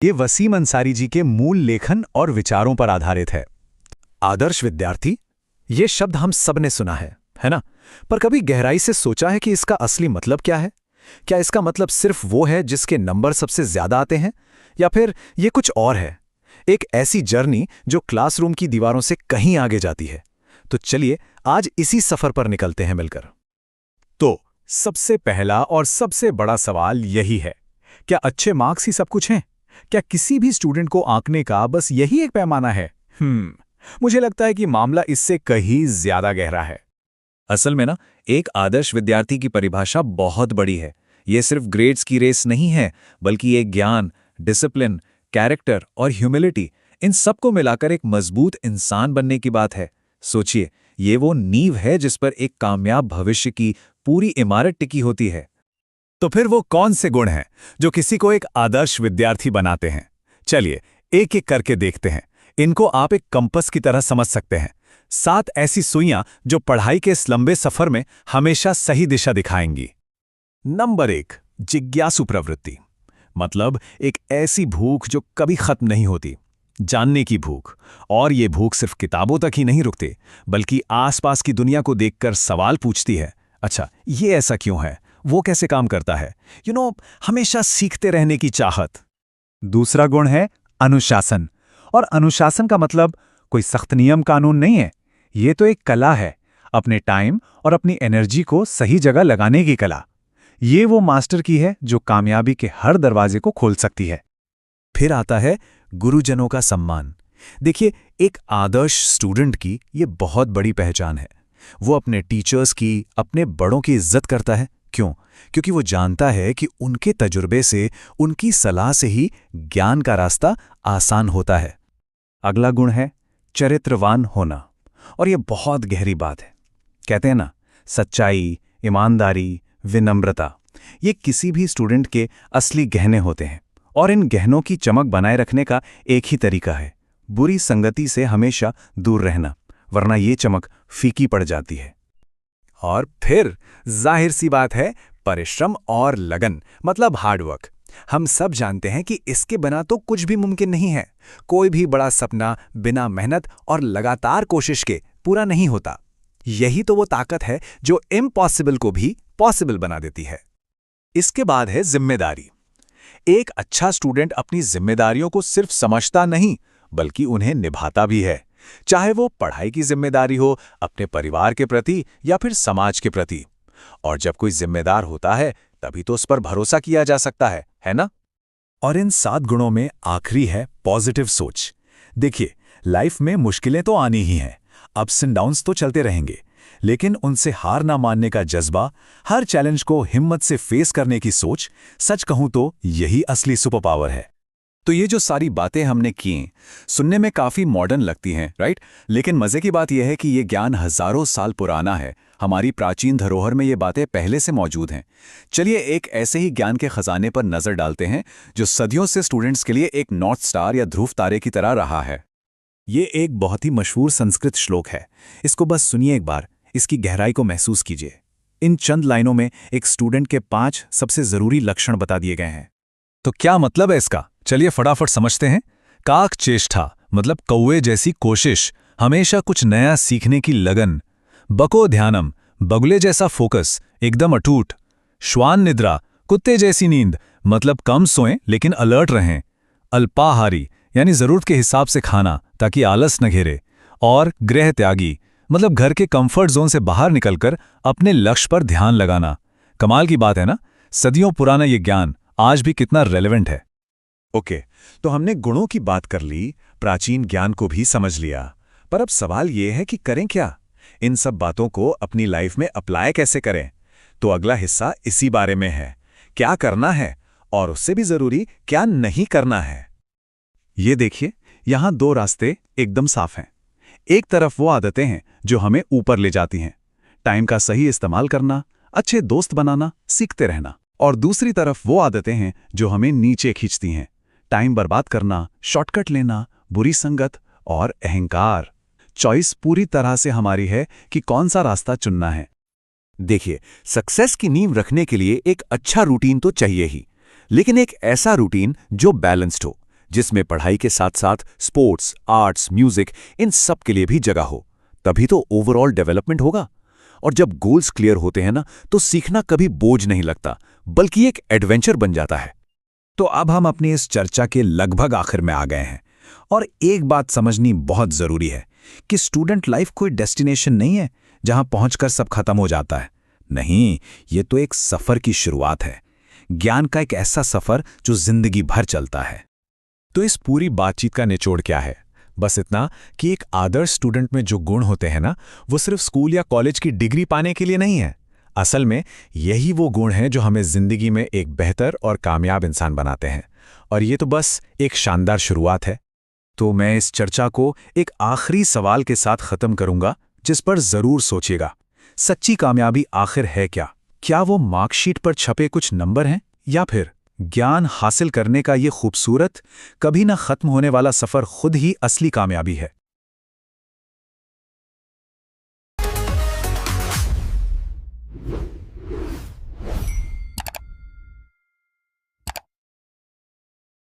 ये वसीम अंसारी जी के मूल लेखन और विचारों पर आधारित है। आदर्श विद्यार्थी, ये शब्द हम सब ने सुना है ना? पर कभी गहराई से सोचा है कि इसका असली मतलब क्या है? क्या इसका मतलब सिर्फ वो है जिसके नंबर सबसे ज्यादा आते हैं, या फिर ये कुछ और है, एक ऐसी जर्नी जो क्लासरूम की दीवारों से कहीं आगे जाती है? तो चलिए आज इसी सफर पर निकलते हैं मिलकर। तो सबसे पहला और सबसे बड़ा सवाल यही है, क्या अच्छे मार्क्स ही सब कुछ हैं? क्या किसी भी स्टूडेंट को आंकने का बस यही एक पैमाना है? मुझे लगता है कि मामला इससे कहीं ज्यादा गहरा है। असल में ना, एक आदर्श विद्यार्थी की परिभाषा बहुत बड़ी है। ये सिर्फ ग्रेड्स की रेस नहीं है, बल्कि एक ज्ञान, डिसिप्लिन, कैरेक्टर और ह्यूमिलिटी, इन सबको मिलाकर एक मजबूत इंसान बनने की बात है। सोचिए, ये वो नींव है जिस पर एक कामयाब भविष्य की पूरी इमारत टिकी होती है। तो फिर वो कौन से गुण हैं जो किसी को एक आदर्श विद्यार्थी बनाते हैं? चलिए एक एक करके देखते हैं। इनको आप एक कंपस की तरह समझ सकते हैं, 7 ऐसी सुइयां जो पढ़ाई के इस लंबे सफर में हमेशा सही दिशा दिखाएंगी। नंबर 1, जिज्ञासु प्रवृत्ति, मतलब एक ऐसी भूख जो कभी खत्म नहीं होती, जानने की भूख। और ये भूख सिर्फ किताबों तक ही नहीं रुकती, बल्कि आसपास की दुनिया को देखकर सवाल पूछती है। अच्छा, ये ऐसा क्यों है, वो कैसे काम करता है, हमेशा सीखते रहने की चाहत। दूसरा गुण है अनुशासन। और अनुशासन का मतलब कोई सख्त नियम कानून नहीं है, ये तो एक कला है, अपने टाइम और अपनी एनर्जी को सही जगह लगाने की कला। ये वो मास्टर की है जो कामयाबी के हर दरवाजे को खोल सकती है। फिर आता है गुरुजनों का सम्मान। देखिए, एक आदर्श स्टूडेंट की ये बहुत बड़ी पहचान है। वो अपने टीचर्स की, अपने बड़ों की इज्जत करता है। क्यों? क्योंकि वो जानता है कि उनके तजुर्बे से, उनकी सलाह से ही ज्ञान का रास्ता आसान होता है। अगला गुण है चरित्रवान होना। और ये बहुत गहरी बात है। कहते हैं ना, सच्चाई, ईमानदारी, विनम्रता, ये किसी भी स्टूडेंट के असली गहने होते हैं। और इन गहनों की चमक बनाए रखने का एक ही तरीका है, बुरी संगति से हमेशा दूर रहना, वरना ये चमक फीकी पड़ जाती है। और फिर जाहिर सी बात है, परिश्रम और लगन, मतलब हार्डवर्क। हम सब जानते हैं कि इसके बिना तो कुछ भी मुमकिन नहीं है। कोई भी बड़ा सपना बिना मेहनत और लगातार कोशिश के पूरा नहीं होता। यही तो वो ताकत है जो इम्पॉसिबल को भी पॉसिबल बना देती है। इसके बाद है जिम्मेदारी। एक अच्छा स्टूडेंट अपनी जिम्मेदारियों को सिर्फ समझता नहीं, बल्कि उन्हें निभाता भी है। चाहे वो पढ़ाई की जिम्मेदारी हो, अपने परिवार के प्रति, या फिर समाज के प्रति। और जब कोई जिम्मेदार होता है, तभी तो उस पर भरोसा किया जा सकता है ना? और इन 7 गुणों में आखिरी है पॉजिटिव सोच। देखिए, लाइफ में मुश्किलें तो आनी ही हैं, अप्स एंड डाउन्स तो चलते रहेंगे, लेकिन उनसे हार ना मानने का जज्बा, हर चैलेंज को हिम्मत से फेस करने की सोच, सच कहूं तो यही असली सुपर पावर है। तो ये जो सारी बातें हमने की, सुनने में काफी मॉडर्न लगती हैं, राइट? लेकिन मजे की बात यह है कि ये ज्ञान हजारों साल पुराना है। हमारी प्राचीन धरोहर में ये बातें पहले से मौजूद हैं। चलिए एक ऐसे ही ज्ञान के खजाने पर नजर डालते हैं जो सदियों से स्टूडेंट्स के लिए एक नॉर्थ स्टार या ध्रुव तारे की तरह रहा है। ये एक बहुत ही मशहूर संस्कृत श्लोक है। इसको बस सुनिए एक बार, इसकी गहराई को महसूस कीजिए। इन चंद लाइनों में एक स्टूडेंट के 5 सबसे जरूरी लक्षण बता दिए गए हैं। तो क्या मतलब है इसका? चलिए फटाफट समझते हैं। काक चेष्टा, मतलब कौवे जैसी कोशिश, हमेशा कुछ नया सीखने की लगन। बको ध्यानम, बगुले जैसा फोकस, एकदम अटूट। श्वान निद्रा, कुत्ते जैसी नींद, मतलब कम सोएं लेकिन अलर्ट रहें। अल्पाहारी, यानी जरूरत के हिसाब से खाना ताकि आलस न घेरे। और गृह त्यागी, मतलब घर के कंफर्ट जोन से बाहर निकलकर अपने लक्ष्य पर ध्यान लगाना। कमाल की बात है ना, सदियों पुराना ये ज्ञान आज भी कितना रेलेवेंट है। ओके, तो हमने गुणों की बात कर ली, प्राचीन ज्ञान को भी समझ लिया, पर अब सवाल ये है कि करें क्या? इन सब बातों को अपनी लाइफ में अप्लाई कैसे करें? तो अगला हिस्सा इसी बारे में है, क्या करना है और उससे भी जरूरी क्या नहीं करना है। ये देखिए, यहां 2 रास्ते एकदम साफ हैं। एक तरफ वो आदतें हैं जो हमें ऊपर ले जाती हैं, टाइम का सही इस्तेमाल करना, अच्छे दोस्त बनाना, सीखते रहना। और दूसरी तरफ वो आदतें हैं जो हमें नीचे खींचती हैं, टाइम बर्बाद करना, शॉर्टकट लेना, बुरी संगत और अहंकार। चॉइस पूरी तरह से हमारी है कि कौन सा रास्ता चुनना है। देखिए, सक्सेस की नींव रखने के लिए एक अच्छा रूटीन तो चाहिए ही, लेकिन एक ऐसा रूटीन जो बैलेंस्ड हो, जिसमें पढ़ाई के साथ साथ स्पोर्ट्स, आर्ट्स, म्यूजिक इन सब के लिए भी जगह हो। तभी तो ओवरऑल डेवलपमेंट होगा। और जब गोल्स क्लियर होते हैं ना, तो सीखना कभी बोझ नहीं लगता, बल्कि एक एडवेंचर बन जाता है। तो अब हम अपनी इस चर्चा के लगभग आखिर में आ गए हैं और एक बात समझनी बहुत जरूरी है कि स्टूडेंट लाइफ कोई डेस्टिनेशन नहीं है जहां पहुंचकर सब खत्म हो जाता है। नहीं, ये तो एक सफर की शुरुआत है, ज्ञान का एक ऐसा सफर जो जिंदगी भर चलता है। तो इस पूरी बातचीत का निचोड़ क्या है? बस इतना कि एक आदर्श स्टूडेंट में जो गुण होते हैं ना, वो सिर्फ स्कूल या कॉलेज की डिग्री पाने के लिए नहीं है। असल में यही वो गुण हैं जो हमें जिंदगी में एक बेहतर और कामयाब इंसान बनाते हैं। और ये तो बस एक शानदार शुरुआत है। तो मैं इस चर्चा को एक आखिरी सवाल के साथ खत्म करूंगा, जिस पर जरूर सोचिएगा। सच्ची कामयाबी आखिर है क्या? क्या वो मार्कशीट पर छपे कुछ नंबर हैं, या फिर ज्ञान हासिल करने का ये खूबसूरत, कभी ना खत्म होने वाला सफर खुद ही असली कामयाबी है?